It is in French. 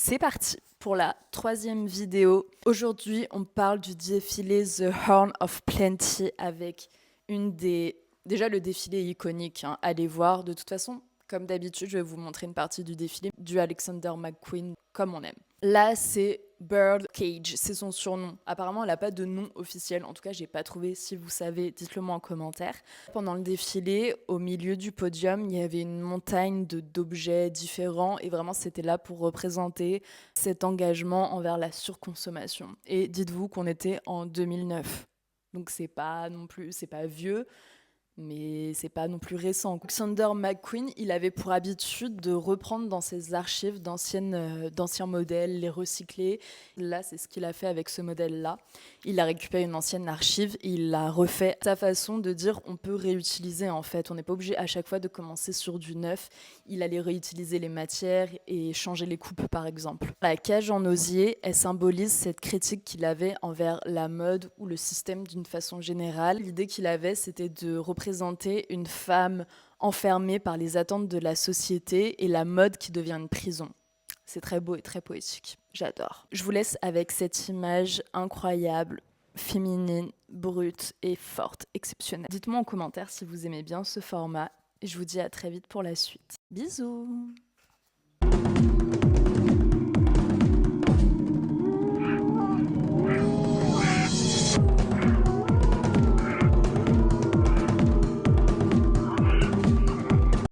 C'est parti pour la troisième vidéo. Aujourd'hui, on parle du défilé The Horn of Plenty avec une des... Déjà, le défilé est iconique, hein. Allez voir. De toute façon, comme d'habitude, je vais vous montrer une partie du défilé du Alexander McQueen, comme on aime. Là, c'est Bird Cage, c'est son surnom. Apparemment, elle n'a pas de nom officiel. En tout cas, j'ai pas trouvé. Si vous savez, dites-le moi en commentaire. Pendant le défilé, au milieu du podium, il y avait une montagne d'objets différents et vraiment, c'était là pour représenter cet engagement envers la surconsommation. Et dites-vous qu'on était en 2009. Donc c'est pas non plus, c'est pas vieux, mais c'est pas non plus récent. Alexander McQueen, il avait pour habitude de reprendre dans ses archives d'anciens modèles, les recycler. Là, c'est ce qu'il a fait avec ce modèle-là. Il a récupéré une ancienne archive et il l'a refait. Sa façon de dire, on peut réutiliser en fait. On n'est pas obligé à chaque fois de commencer sur du neuf. Il allait réutiliser les matières et changer les coupes, par exemple. La cage en osier, elle symbolise cette critique qu'il avait envers la mode ou le système d'une façon générale. L'idée qu'il avait, c'était de représenter une femme enfermée par les attentes de la société et la mode qui devient une prison. C'est très beau et très poétique. J'adore. Je vous laisse avec cette image incroyable, féminine, brute et forte, exceptionnelle. Dites-moi en commentaire si vous aimez bien ce format. Et je vous dis à très vite pour la suite. Bisous!